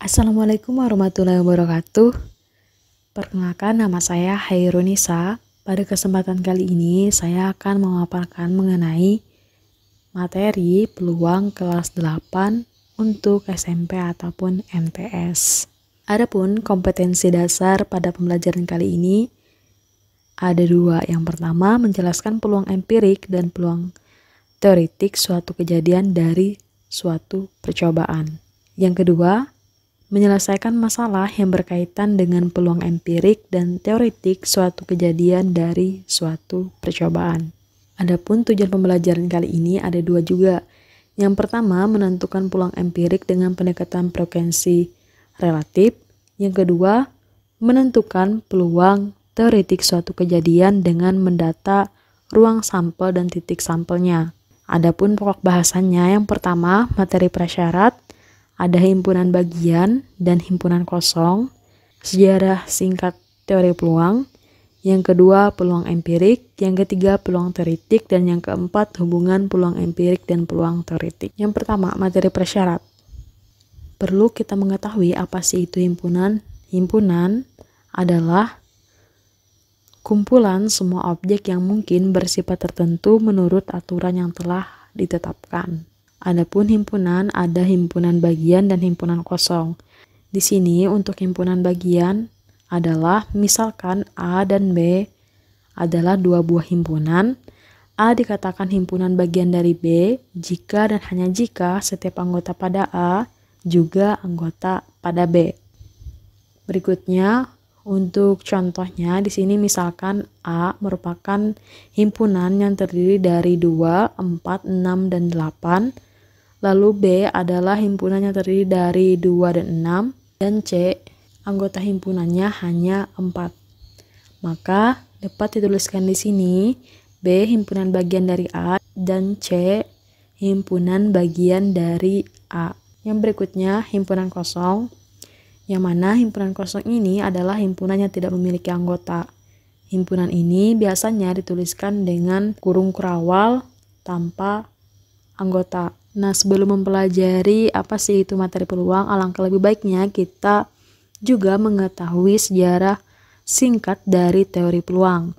Assalamualaikum warahmatullahi wabarakatuh. Perkenalkan, nama saya Hairunisa. Pada kesempatan kali ini saya akan memaparkan mengenai materi peluang kelas 8 untuk SMP ataupun MTS. Adapun kompetensi dasar pada pembelajaran kali ini ada dua. Yang pertama, menjelaskan peluang empirik dan peluang teoretik suatu kejadian dari suatu percobaan. Yang kedua, menyelesaikan masalah yang berkaitan dengan peluang empirik dan teoretik suatu kejadian dari suatu percobaan. Adapun tujuan pembelajaran kali ini ada dua juga. Yang pertama, menentukan peluang empirik dengan pendekatan frekuensi relatif. Yang kedua, menentukan peluang teoretik suatu kejadian dengan mendata ruang sampel dan titik sampelnya. Adapun pokok bahasannya, yang pertama, materi prasyarat, ada himpunan bagian dan himpunan kosong, sejarah singkat teori peluang, yang kedua peluang empirik, yang ketiga peluang teoretik, dan yang keempat hubungan peluang empirik dan peluang teoretik. Yang pertama, materi prasyarat. Perlu kita mengetahui apa sih itu himpunan. Himpunan adalah kumpulan semua objek yang mungkin bersifat tertentu menurut aturan yang telah ditetapkan. Adapun himpunan, ada himpunan bagian dan himpunan kosong. Di sini untuk himpunan bagian adalah misalkan A dan B adalah dua buah himpunan. A dikatakan himpunan bagian dari B jika dan hanya jika setiap anggota pada A juga anggota pada B. Berikutnya, untuk contohnya di sini misalkan A merupakan himpunan yang terdiri dari 2, 4, 6, dan 8. Lalu B adalah himpunan yang terdiri dari 2 dan 6, dan C anggota himpunannya hanya 4. Maka dapat dituliskan di sini B himpunan bagian dari A dan C himpunan bagian dari A. Yang berikutnya himpunan kosong, yang mana himpunan kosong ini adalah himpunan yang tidak memiliki anggota. Himpunan ini biasanya dituliskan dengan kurung kurawal tanpa anggota. Nah, sebelum mempelajari apa sih itu materi peluang, alangkah lebih baiknya kita juga mengetahui sejarah singkat dari teori peluang.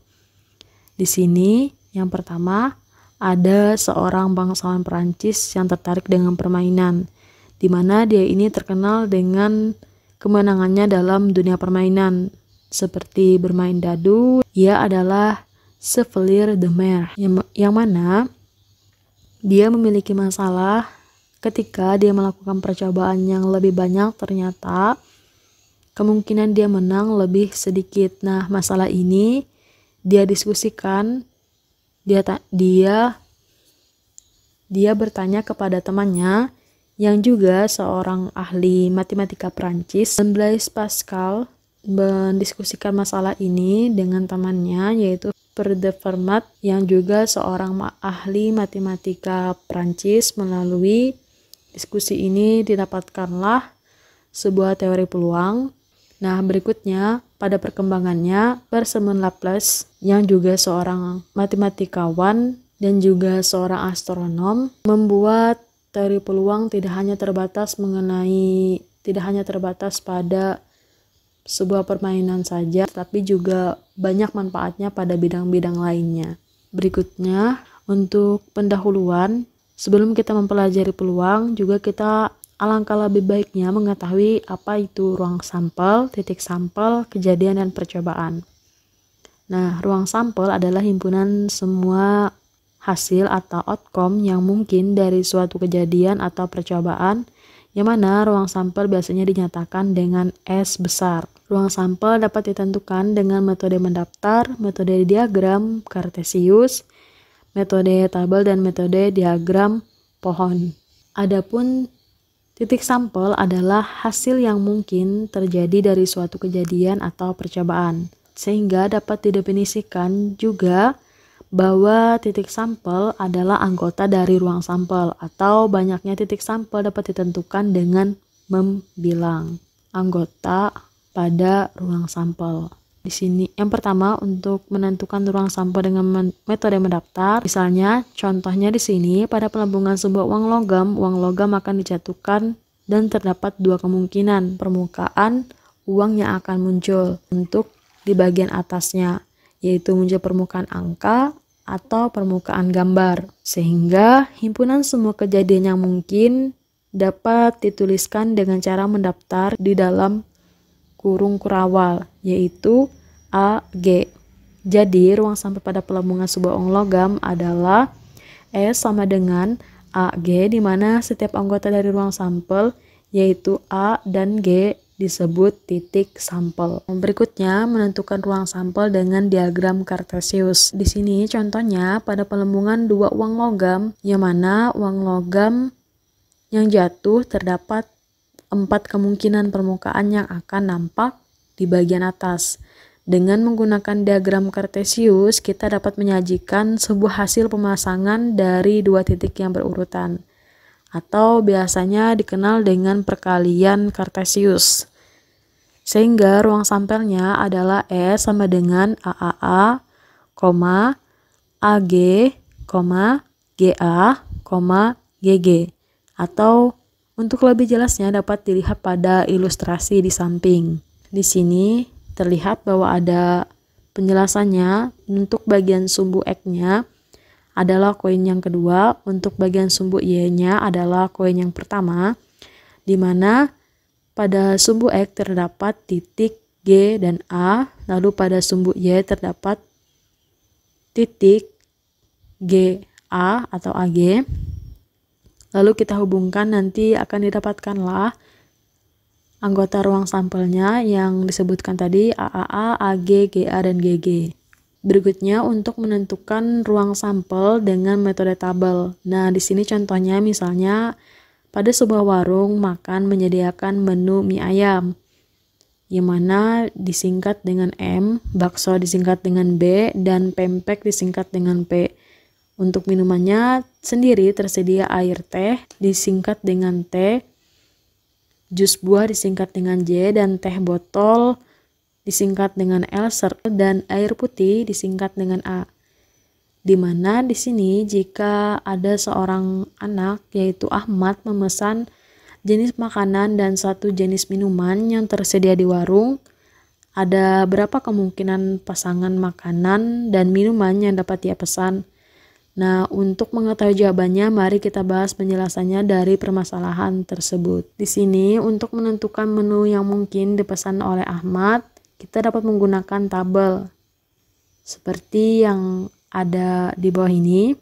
Di sini, yang pertama, ada seorang bangsawan Perancis yang tertarik dengan permainan, di mana dia ini terkenal dengan kemenangannya dalam dunia permainan, seperti bermain dadu. Ia adalah Chevalier de Mer, yang mana dia memiliki masalah ketika dia melakukan percobaan yang lebih banyak, ternyata kemungkinan dia menang lebih sedikit. Nah, masalah ini dia diskusikan, dia bertanya kepada temannya yang juga seorang ahli matematika Prancis, Blaise Pascal, mendiskusikan masalah ini dengan temannya yaitu Pierre de Fermat yang juga seorang ahli matematika Prancis. Melalui diskusi ini didapatkanlah sebuah teori peluang. Nah, berikutnya pada perkembangannya, Parsemun Laplace yang juga seorang matematikawan dan juga seorang astronom membuat teori peluang tidak hanya terbatas pada sebuah permainan saja, tapi juga banyak manfaatnya pada bidang-bidang lainnya. Berikutnya, untuk pendahuluan, sebelum kita mempelajari peluang, juga kita alangkah lebih baiknya mengetahui apa itu ruang sampel, titik sampel, kejadian, dan percobaan. Nah, ruang sampel adalah himpunan semua hasil atau outcome yang mungkin dari suatu kejadian atau percobaan, yang mana ruang sampel biasanya dinyatakan dengan S besar. Ruang sampel dapat ditentukan dengan metode mendaftar, metode diagram Kartesius, metode tabel, dan metode diagram pohon. Adapun titik sampel adalah hasil yang mungkin terjadi dari suatu kejadian atau percobaan, sehingga dapat didefinisikan juga bahwa titik sampel adalah anggota dari ruang sampel, atau banyaknya titik sampel dapat ditentukan dengan membilang anggota pada ruang sampel. Di sini yang pertama, untuk menentukan ruang sampel dengan metode mendaftar, misalnya contohnya di sini pada penambungan sebuah uang logam akan dijatuhkan dan terdapat dua kemungkinan permukaan uang yang akan muncul untuk di bagian atasnya, yaitu muncul permukaan angka atau permukaan gambar. Sehingga himpunan semua kejadian yang mungkin dapat dituliskan dengan cara mendaftar di dalam kurung kurawal, yaitu A, G. Jadi ruang sampel pada pelembungan sebuah uang logam adalah S sama dengan AG, di mana setiap anggota dari ruang sampel yaitu A dan G disebut titik sampel. Berikutnya menentukan ruang sampel dengan diagram Cartesius. Di sini contohnya pada pelembungan dua uang logam, yang mana uang logam yang jatuh terdapat 4 kemungkinan permukaan yang akan nampak di bagian atas. Dengan menggunakan diagram Cartesius, kita dapat menyajikan sebuah hasil pemasangan dari dua titik yang berurutan, atau biasanya dikenal dengan perkalian Cartesius. Sehingga ruang sampelnya adalah S sama dengan AAA, AG, GA, GG. Atau untuk lebih jelasnya dapat dilihat pada ilustrasi di samping. Di sini terlihat bahwa ada penjelasannya. Untuk bagian sumbu X-nya adalah koin yang kedua, untuk bagian sumbu Y-nya adalah koin yang pertama, di mana pada sumbu X terdapat titik G dan A, lalu pada sumbu Y terdapat titik G A atau AG. Lalu kita hubungkan, nanti akan didapatkanlah anggota ruang sampelnya yang disebutkan tadi AAA, AG, GA, dan GG. Berikutnya untuk menentukan ruang sampel dengan metode tabel. Nah, di sini contohnya misalnya pada sebuah warung makan menyediakan menu mie ayam, yang mana disingkat dengan M, bakso disingkat dengan B, dan pempek disingkat dengan P. Untuk minumannya sendiri tersedia air teh disingkat dengan T, jus buah disingkat dengan J, dan teh botol disingkat dengan L, dan air putih disingkat dengan A. Dimana di sini jika ada seorang anak yaitu Ahmad memesan jenis makanan dan satu jenis minuman yang tersedia di warung, ada berapa kemungkinan pasangan makanan dan minuman yang dapat dia pesan? Nah, untuk mengetahui jawabannya, mari kita bahas penjelasannya dari permasalahan tersebut. Di sini, untuk menentukan menu yang mungkin dipesan oleh Ahmad, kita dapat menggunakan tabel seperti yang ada di bawah ini.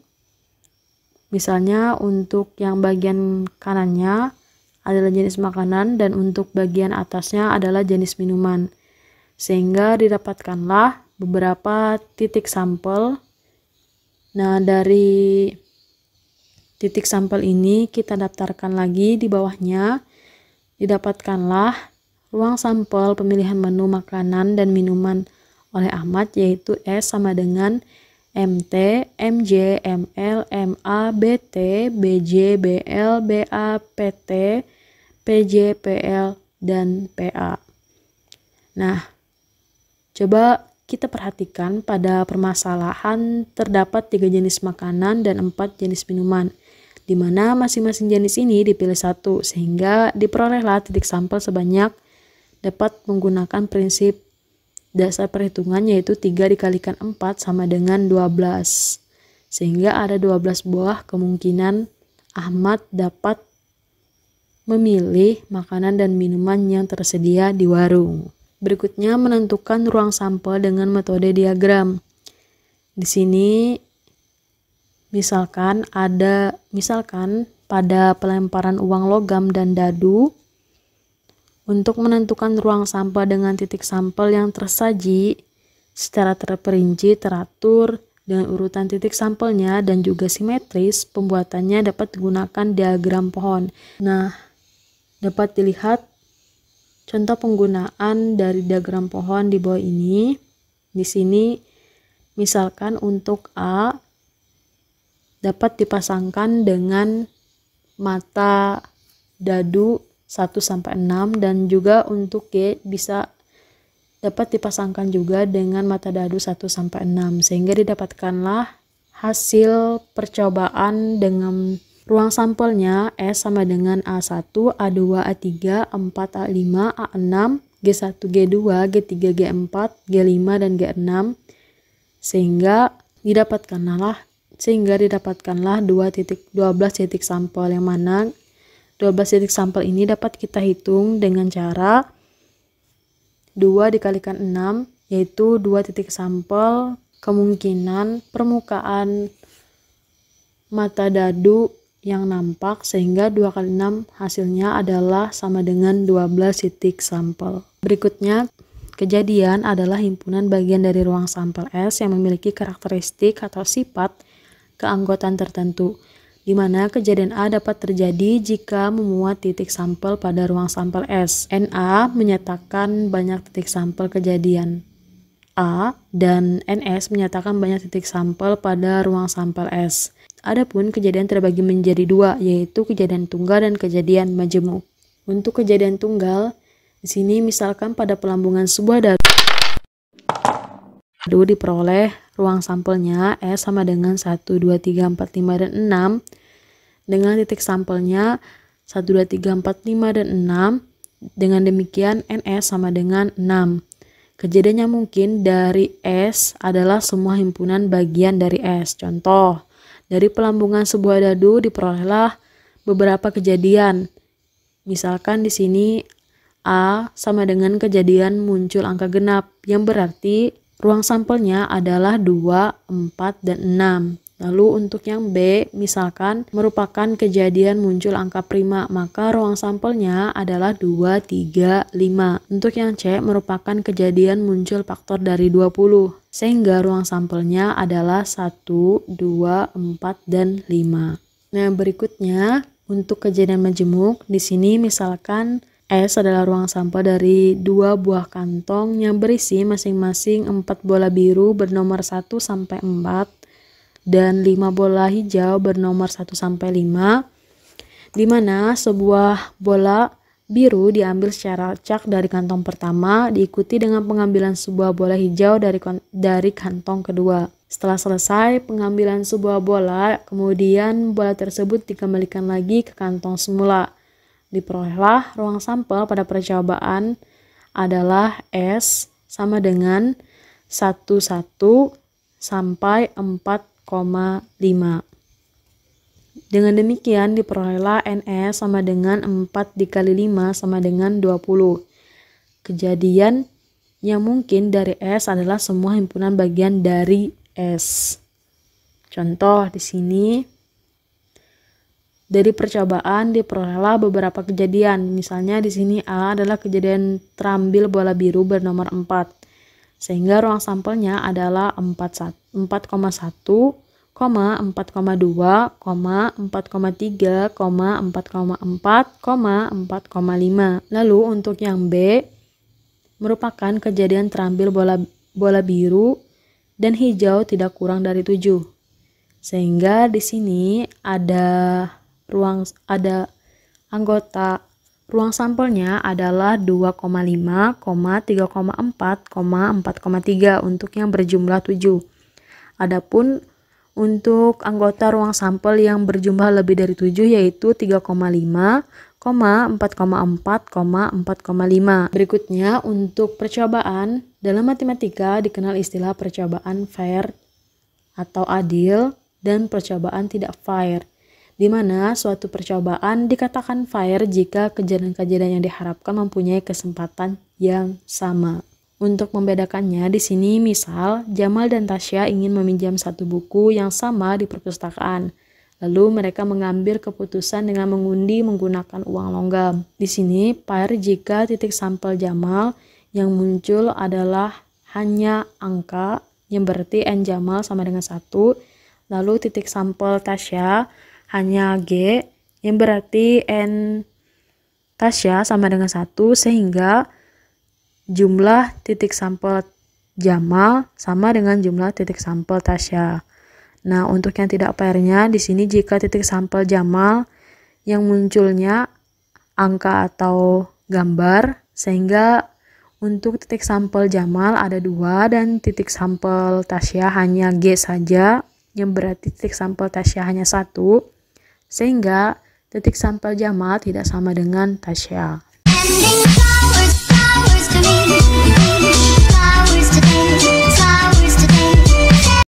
Misalnya, untuk yang bagian kanannya adalah jenis makanan dan untuk bagian atasnya adalah jenis minuman. Sehingga didapatkanlah beberapa titik sampel. Nah, dari titik sampel ini kita daftarkan lagi di bawahnya. Didapatkanlah ruang sampel pemilihan menu makanan dan minuman oleh Ahmad, yaitu S sama dengan MT, MJ, ML, MA, BT, BJ, BL, BA, PT, PJ, PL, dan PA. Nah, coba kita perhatikan pada permasalahan terdapat 3 jenis makanan dan 4 jenis minuman, di mana masing-masing jenis ini dipilih satu, sehingga diperolehlah titik sampel sebanyak dapat menggunakan prinsip dasar perhitungan, yaitu 3 dikalikan 4 sama dengan 12. Sehingga ada 12 buah kemungkinan Ahmad dapat memilih makanan dan minuman yang tersedia di warung. Berikutnya menentukan ruang sampel dengan metode diagram. Di sini misalkan pada pelemparan uang logam dan dadu, untuk menentukan ruang sampel dengan titik sampel yang tersaji secara terperinci, teratur dengan urutan titik sampelnya dan juga simetris, pembuatannya dapat digunakan diagram pohon. Nah, dapat dilihat contoh penggunaan dari diagram pohon di bawah ini. Di sini misalkan untuk A dapat dipasangkan dengan mata dadu 1-6, dan juga untuk G bisa dapat dipasangkan juga dengan mata dadu 1-6, sehingga didapatkanlah hasil percobaan dengan Ruang sampelnya S sama dengan A1, A2, A3, A4, A5, A6, G1, G2, G3, G4, G5, dan G6, sehingga didapatkanlah 12 titik sampel, yang mana 12 titik sampel ini dapat kita hitung dengan cara 2 dikalikan 6, yaitu 2 titik sampel kemungkinan permukaan mata dadu yang nampak, sehingga 2 kali 6 hasilnya adalah sama dengan 12 titik sampel. Berikutnya, kejadian adalah himpunan bagian dari ruang sampel S yang memiliki karakteristik atau sifat keanggotaan tertentu, di mana kejadian A dapat terjadi jika memuat titik sampel pada ruang sampel S. NA menyatakan banyak titik sampel kejadian A dan NS menyatakan banyak titik sampel pada ruang sampel S. Adapun kejadian terbagi menjadi dua, yaitu kejadian tunggal dan kejadian majemuk. Untuk kejadian tunggal, di sini misalkan pada pelambungan sebuah dadu diperoleh ruang sampelnya S sama dengan 1, 2, 3, 4, 5, dan 6 dengan titik sampelnya 1, 2, 3, 4, 5, dan 6. Dengan demikian NS sama dengan 6. Kejadian yang mungkin dari S adalah semua himpunan bagian dari S. Contoh, dari pelambungan sebuah dadu diperolehlah beberapa kejadian. Misalkan di sini A sama dengan kejadian muncul angka genap, yang berarti ruang sampelnya adalah 2, 4, dan 6. Lalu untuk yang B, misalkan merupakan kejadian muncul angka prima, maka ruang sampelnya adalah 2, 3, 5. Untuk yang C, merupakan kejadian muncul faktor dari 20, sehingga ruang sampelnya adalah 1, 2, 4, dan 5. Nah, berikutnya untuk kejadian majemuk, di sini misalkan S adalah ruang sampel dari 2 buah kantong yang berisi masing-masing 4 bola biru bernomor 1 sampai 4 dan 5 bola hijau bernomor 1 sampai 5, di mana sebuah bola biru diambil secara acak dari kantong pertama, diikuti dengan pengambilan sebuah bola hijau dari kantong kedua. Setelah selesai pengambilan sebuah bola, kemudian bola tersebut dikembalikan lagi ke kantong semula. Diperolehlah ruang sampel pada percobaan adalah S sama dengan 1, 1 sampai 4,5. Dengan demikian diperolehlah NS sama dengan 4 dikali 5 sama dengan 20. Kejadian yang mungkin dari S adalah semua himpunan bagian dari S. Contoh di sini, dari percobaan diperolehlah beberapa kejadian. Misalnya di sini A adalah kejadian terambil bola biru bernomor 4. Sehingga ruang sampelnya adalah 4,1, 4,2, 4,3, 4,4, 4,5. Lalu untuk yang B merupakan kejadian terambil bola biru dan hijau tidak kurang dari 7. Sehingga di sini ada anggota ruang sampelnya adalah 2,5, 3,4, 4,3 untuk yang berjumlah 7. Adapun untuk anggota ruang sampel yang berjumlah lebih dari 7 yaitu 3,5, 4,4, 4,5. Berikutnya untuk percobaan, dalam matematika dikenal istilah percobaan fair atau adil dan percobaan tidak fair, di mana suatu percobaan dikatakan fair jika kejadian-kejadian yang diharapkan mempunyai kesempatan yang sama. Untuk membedakannya, di sini misal Jamal dan Tasya ingin meminjam satu buku yang sama di perpustakaan. Lalu mereka mengambil keputusan dengan mengundi menggunakan uang logam. Di sini fair jika titik sampel Jamal yang muncul adalah hanya angka, yang berarti N Jamal sama dengan 1. Lalu titik sampel Tasya hanya G, yang berarti N Tasya sama dengan 1, sehingga jumlah titik sampel Jamal sama dengan jumlah titik sampel Tasya. Nah, untuk yang tidak pairnya, di sini jika titik sampel Jamal yang munculnya angka atau gambar, sehingga untuk titik sampel Jamal ada 2 dan titik sampel Tasya hanya G saja, yang berarti titik sampel Tasya hanya 1. Sehingga detik sampel Jamal tidak sama dengan Tasya.